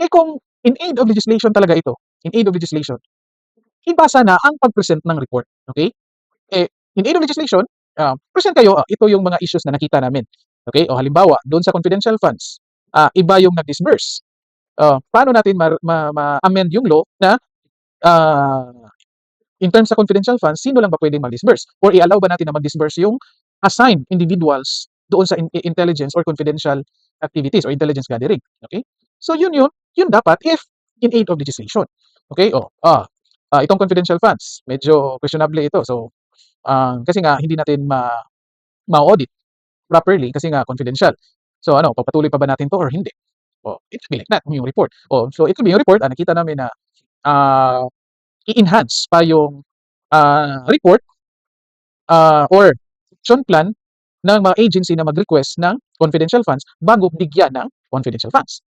Eh kung in aid of legislation talaga ito, in aid of legislation, iba sana ang pag-present ng report, okay? Eh, in aid of legislation, present kayo, ito yung mga issues na nakita namin. Okay? O halimbawa, doon sa confidential funds, iba yung nag-disburse. Paano natin ma-amend yung law na ah, in terms sa confidential funds, sino lang ba pwedeng mag-disburse? Or i-allow ba natin na mag-disburse yung assigned individuals doon sa intelligence or confidential activities or intelligence gathering. Okay? So yun dapat if in aid of legislation. Okay? Itong confidential funds, medyo questionable ito. So, kasi nga hindi natin ma-audit properly kasi nga confidential. So ano, papatuloy pa ba natin to or hindi? It could be like that yung report. So it could be yung report, nakita namin na ah, i-enhance pa yung report or action plan ng mga agency na mag-request ng confidential funds bago bigyan ng confidential funds.